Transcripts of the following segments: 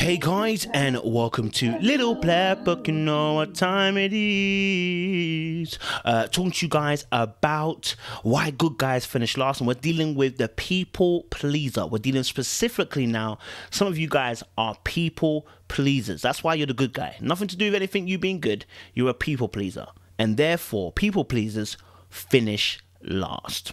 Hey guys, and welcome to Little Black Book. You know what time it is. Talking to you guys about why good guys finish last, and we're dealing with the people pleaser. We're dealing specifically now. Some of you guys are people pleasers. That's why you're the good guy. Nothing to do with anything you being good. You're a people pleaser, and therefore people pleasers finish last.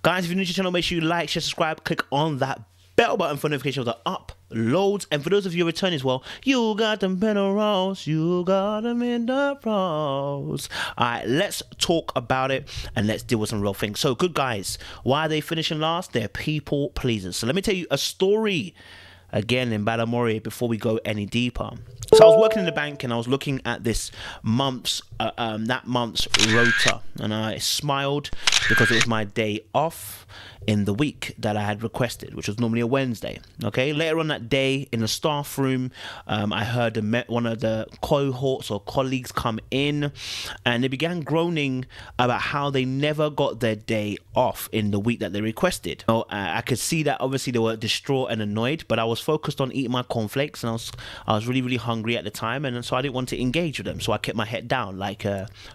Guys, if you're new to the channel, make sure you like, share, subscribe, click on that bell button for notifications of the uploads. And for those of you returning as well, you got them in the rolls, you got them in the rolls. Alright, let's talk about it and let's deal with some real things. So, good guys, why are they finishing last? They're people pleasers. So let me tell you a story again in Balamori before we go any deeper. So I was working in the bank and I was looking at this month's that month's rota, and I smiled because it was my day off in the week that I had requested, which was normally a Wednesday. Okay, later on that day in the staff room, I heard one of the cohorts or colleagues come in, and they began groaning about how they never got their day off in the week that they requested. So, I could see that obviously they were distraught and annoyed, but I was focused on eating my cornflakes, and I was really hungry at the time, and so I didn't want to engage with them. So I kept my head down like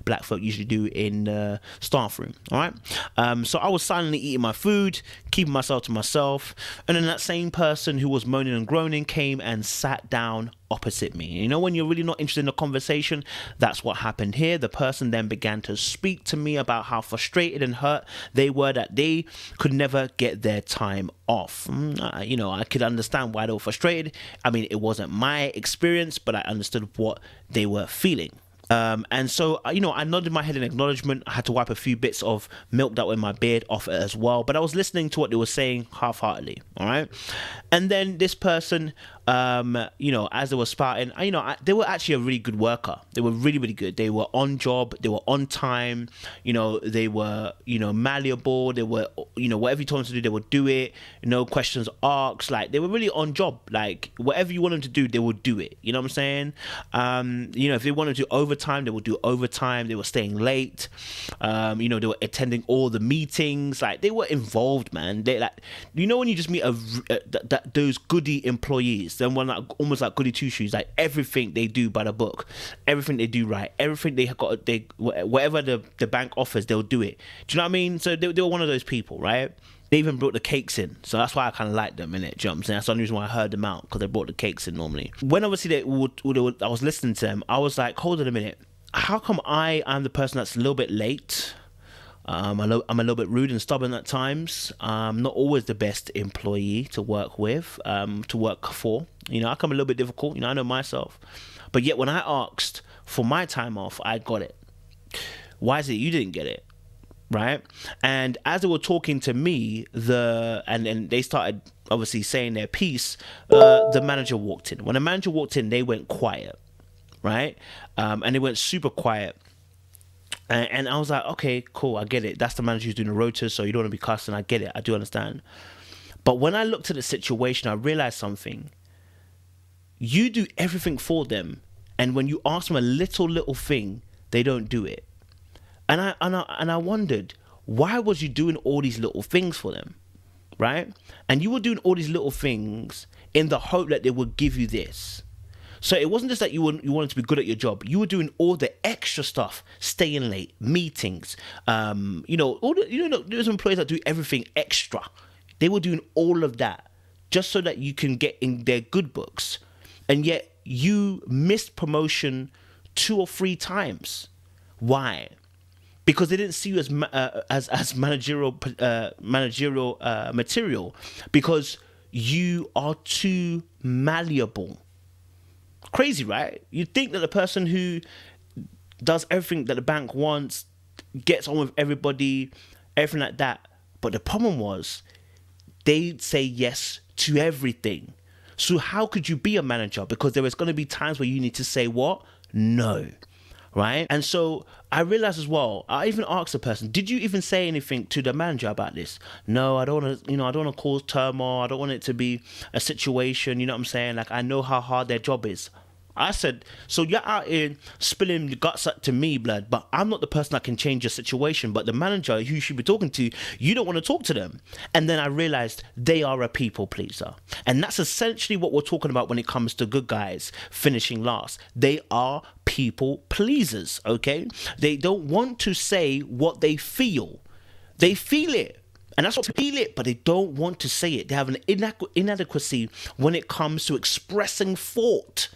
black folk usually do in the staff room. All right. So I was silently eating my food, keeping myself to myself, and then that same person who was moaning and groaning came and sat down opposite me. You know, when you're really not interested in the conversation, that's what happened here. The person then began to speak to me about how frustrated and hurt they were that they could never get their time off. You know, I could understand why they were frustrated. I mean, it wasn't my experience, but I understood what they were feeling. And so, you know, I nodded my head in acknowledgement. I had to wipe a few bits of milk that were in my beard off it as well. But I was listening to what they were saying half-heartedly, all right? And then this person, you know, as they were spouting, you know, they were actually a really good worker. They were really good. They were on job. They were on time. You know, they were, you know, malleable. They were, you know, whatever you told them to do, they would do it. No questions asked. Like, they were really on job. Like, whatever you want them to do, they would do it. You know what I'm saying? You know, if they wanted to overtime, they would do overtime. They were staying late. You know, they were attending all the meetings. Like, they were involved, man. They, like, you know, when you just meet those goody employees, then one like almost like goody two shoes, like everything they do by the book, everything they do right, everything whatever the bank offers, they'll do it. Do you know what I mean? So they were one of those people, right? They even brought the cakes in, so that's why I kind of like them, innit? Do you know what I'm saying? That's the only reason why I heard them out, because they brought the cakes in normally. When obviously I was listening to them, I was like, hold on a minute, how come I'm the person that's a little bit late? I'm a little bit rude and stubborn at times. I'm not always the best employee to work with, to work for. You know, I come a little bit difficult. You know, I know myself. But yet when I asked for my time off, I got it. Why is it you didn't get it? Right? And as they were talking to me, and they started obviously saying their piece, the manager walked in. When the manager walked in, they went quiet. Right? And they went super quiet. And I was like, okay, cool, I get it. That's the manager who's doing the rotas, so you don't want to be cussing. I get it. I do understand. But when I looked at the situation, I realized something. You do everything for them, and when you ask them a little thing, they don't do it. And I wondered, why was you doing all these little things for them, right? And you were doing all these little things in the hope that they would give you this. So it wasn't just that you wanted to be good at your job. You were doing all the extra stuff, staying late, meetings. You know, those employees that do everything extra. They were doing all of that just so that you can get in their good books, and yet you missed promotion 2 or 3 times. Why? Because they didn't see you as managerial material, because you are too malleable. Crazy, right? You'd think that the person who does everything that the bank wants, gets on with everybody, everything like that. But the problem was, they'd say yes to everything. So how could you be a manager? Because there is going to be times where you need to say what? No. Right? And so I realized as well, I even asked the person, did you even say anything to the manager about this? No, I don't want to, I don't want to cause turmoil. I don't want it to be a situation, you know what I'm saying? Like, I know how hard their job is. I said, so you're out here spilling your guts up to me, blood, but I'm not the person that can change your situation. But the manager who you should be talking to, you don't want to talk to them. And then I realized they are a people pleaser. And that's essentially what we're talking about when it comes to good guys finishing last. They are people pleasers, okay? They don't want to say what they feel. They feel it. And that's what they feel it, but they don't want to say it. They have an inadequacy when it comes to expressing thought.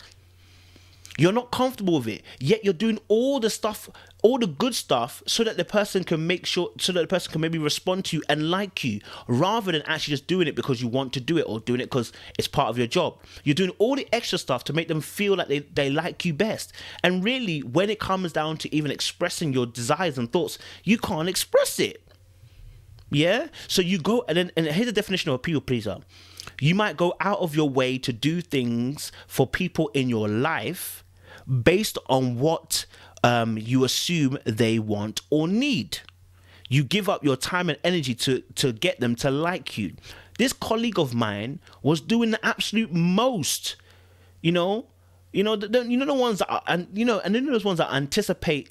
You're not comfortable with it, yet you're doing all the stuff, all the good stuff, so that the person can maybe respond to you and like you, rather than actually just doing it because you want to do it or doing it because it's part of your job. You're doing all the extra stuff to make them feel like they like you best. And really, when it comes down to even expressing your desires and thoughts, you can't express it. Yeah? So you go, and here's the definition of a people pleaser. You might go out of your way to do things for people in your life based on what you assume they want or need. You give up your time and energy to get them to like you. This colleague of mine was doing the absolute most, the ones that are, and then those ones that anticipate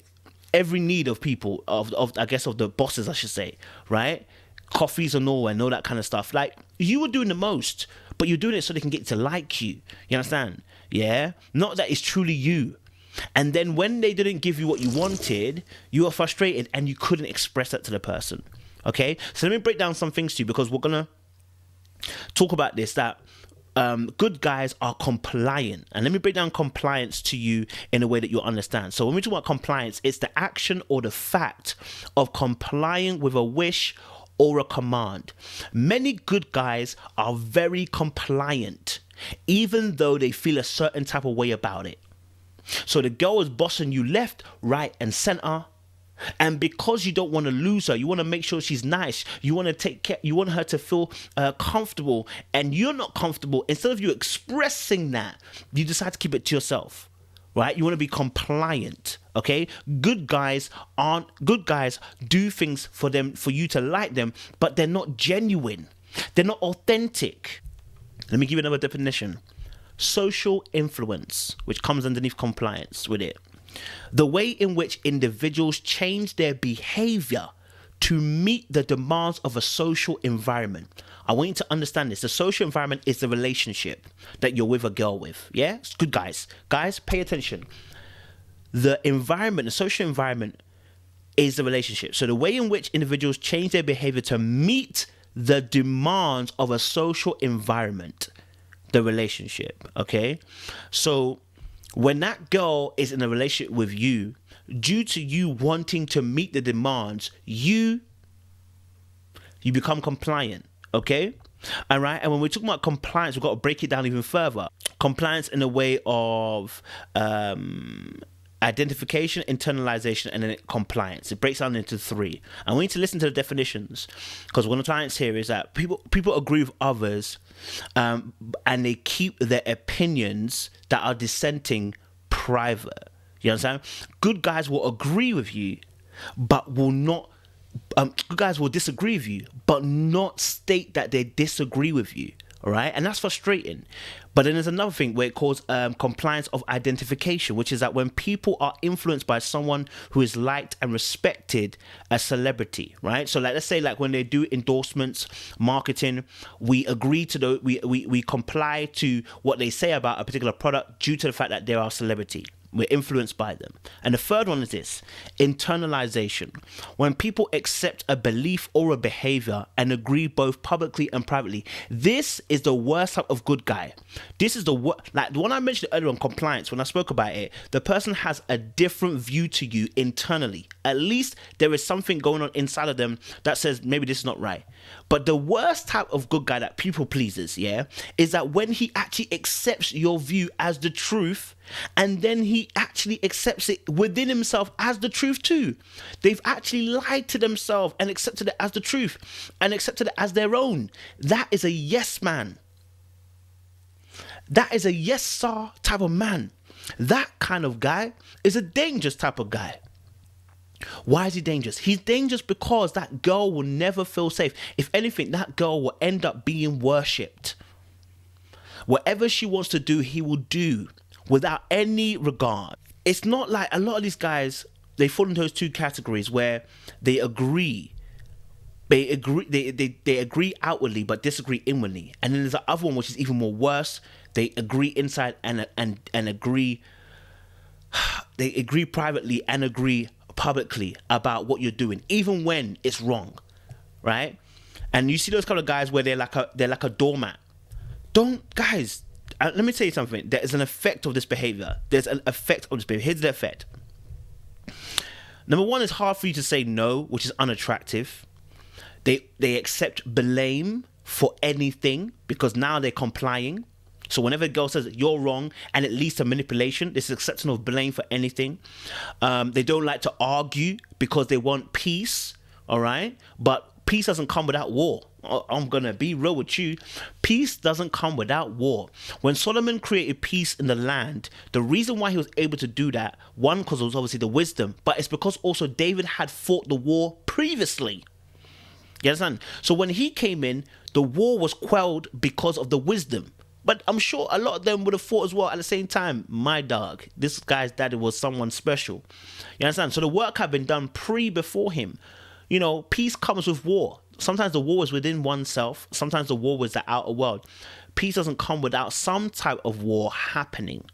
every need of people, of the bosses, I should say, right? Coffees and all that kind of stuff. Like, you were doing the most, but you're doing it so they can get to like you. You understand? Yeah? Not that it's truly you. And then when they didn't give you what you wanted, you were frustrated and you couldn't express that to the person. Okay? So let me break down some things to you, because we're going to talk about this, that good guys are compliant. And let me break down compliance to you in a way that you'll understand. So when we talk about compliance, it's the action or the fact of complying with a wish or a command. Many good guys are very compliant, even though they feel a certain type of way about it. So the girl is bossing you left, right, and center. And because you don't want to lose her, you want to make sure she's nice, you want to take care, you want her to feel comfortable, and you're not comfortable. Instead of you expressing that, you decide to keep it to yourself, right? You want to be compliant, okay? Good guys do things for you to like them, but they're not genuine. They're not authentic. Let me give you another definition. Social influence, which comes underneath compliance with it. The way in which individuals change their behavior to meet the demands of a social environment. I want you to understand this. The social environment is the relationship that you're with a girl with. Yeah? It's good guys. Guys, pay attention. The social environment is the relationship. So the way in which individuals change their behavior to meet the demands of a social environment, the relationship, okay? So when that girl is in a relationship with you, due to you wanting to meet the demands, you become compliant, okay? All right? And when we're talking about compliance, we've got to break it down even further. Compliance in a way of identification, internalization, and then compliance. It breaks down into three. And we need to listen to the definitions, because one of the clients here is that people agree with others, and they keep their opinions that are dissenting private. You understand? Good guys will agree with you, but will not. Good guys will disagree with you, but not state that they disagree with you. All right, and that's frustrating. But then there's another thing where it calls compliance of identification, which is that when people are influenced by someone who is liked and respected, a celebrity, right? So let's say when they do endorsements, marketing, we agree to we comply to what they say about a particular product due to the fact that they are a celebrity. We're influenced by them. And the third one is this: internalization. When people accept a belief or a behavior and agree both publicly and privately. This is the worst type of good guy. This is the one I mentioned earlier on compliance. When I spoke about it, the person has a different view to you internally. At least there is something going on inside of them that says maybe this is not right. But the worst type of good guy that people pleases, yeah, is that when he actually accepts your view as the truth, and then he actually accepts it within himself as the truth too. They've actually lied to themselves and accepted it as the truth and accepted it as their own. That is a yes man. That is a yes sir type of man. That kind of guy is a dangerous type of guy. Why is he dangerous? He's dangerous because that girl will never feel safe. If anything, that girl will end up being worshipped. Whatever she wants to do, he will do. without any regard. It's not like a lot of these guys, they fall into those two categories where they agree. They agree outwardly but disagree inwardly. And then there's the other one which is even more worse. They agree inside and agree. They agree privately and agree publicly about what you're doing, even when it's wrong, right? And you see those kind of guys where they're like a doormat. Guys, let me tell you something. There is an effect of this behavior. There's an effect of this behavior. Here's the effect. Number one, it's hard for you to say no, which is unattractive. They accept blame for anything because now they're complying. So whenever a girl says you're wrong and it leads to manipulation, this is acceptance of blame for anything. They don't like to argue because they want peace, all right? But peace doesn't come without war. I'm going to be real with you. Peace doesn't come without war. When Solomon created peace in the land, the reason why he was able to do that, one, because it was obviously the wisdom, but it's because also David had fought the war previously. You understand? So when he came in, the war was quelled because of the wisdom. But I'm sure a lot of them would have fought as well at the same time. My dog, this guy's daddy was someone special. You understand? So the work had been done before him. You know, peace comes with war. Sometimes the war is within oneself. Sometimes the war is the outer world. Peace doesn't come without some type of war happening.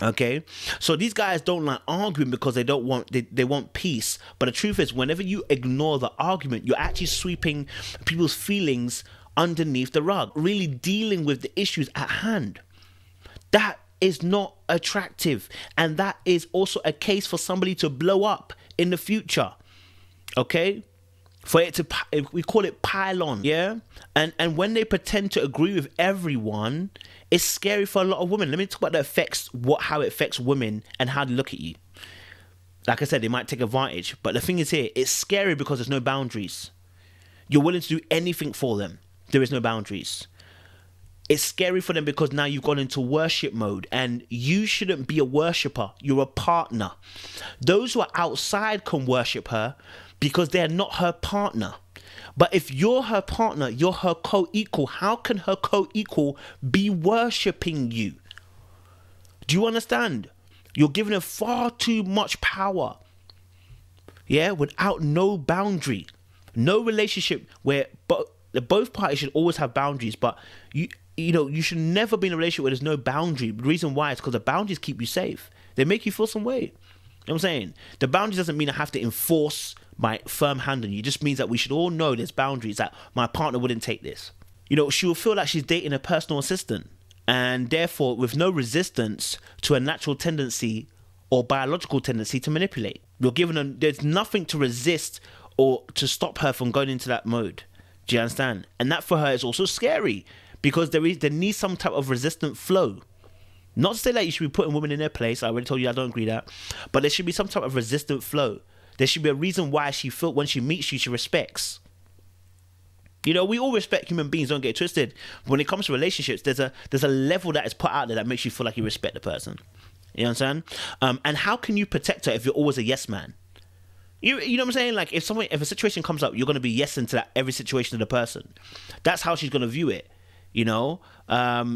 Okay, so these guys don't like arguing because they want peace. But the truth is, whenever you ignore the argument, you're actually sweeping people's feelings underneath the rug, really dealing with the issues at hand. That is not attractive, and that is also a case for somebody to blow up in the future. Okay, for it to, we call it pile on, yeah. And when they pretend to agree with everyone, it's scary for a lot of women. Let me talk about the effects, how it affects women and how they look at you. Like I said, they might take advantage, but the thing is here, it's scary because there's no boundaries. You're willing to do anything for them. There is no boundaries. It's scary for them because now you've gone into worship mode, and you shouldn't be a worshiper. You're a partner. Those who are outside can worship her because they're not her partner. But if you're her partner, you're her co-equal. How can her co-equal be worshipping you? Do you understand? You're giving her far too much power. Yeah, without no boundary. No relationship where both parties should always have boundaries, but you should never be in a relationship where there's no boundary. The reason why is because the boundaries keep you safe. They make you feel some way. You know what I'm saying? The boundaries doesn't mean I have to enforce my firm hand on you. It just means that we should all know there's boundaries, that my partner wouldn't take this. You know, she will feel like she's dating a personal assistant, and therefore with no resistance to a natural tendency or biological tendency to manipulate. You're giving her, there's nothing to resist or to stop her from going into that mode. Do you understand? And that for her is also scary because there needs some type of resistant flow. Not to say that you should be putting women in their place. I already told you I don't agree with that. But there should be some type of resistant flow. There should be a reason why she felt when she meets you, she respects. You know, we all respect human beings, don't get it twisted. When it comes to relationships, there's a level that is put out there that makes you feel like you respect the person. You know what I'm saying? And how can you protect her if you're always a yes man? You know what I'm saying? Like if a situation comes up, you're going to be yes into that every situation of the person. That's how she's going to view it. You know,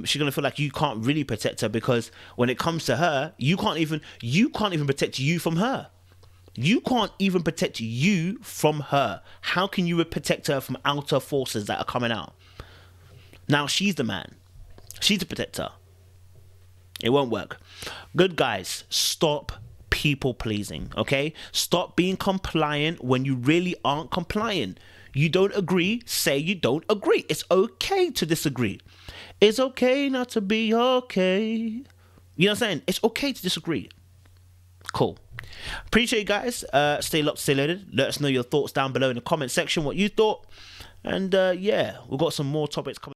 she's going to feel like you can't really protect her because when it comes to her, you can't even protect you from her. You can't even protect you from her. How can you protect her from outer forces that are coming out? Now she's the man. She's the protector. It won't work. Good guys, stop people pleasing, okay? Stop being compliant when you really aren't compliant. You don't agree, say you don't agree. It's okay to disagree. It's okay not to be okay. You know what I'm saying? It's okay to disagree. Cool. Appreciate you guys. Stay locked, stay loaded. Let us know your thoughts down below in the comment section, what you thought. And yeah, we've got some more topics coming.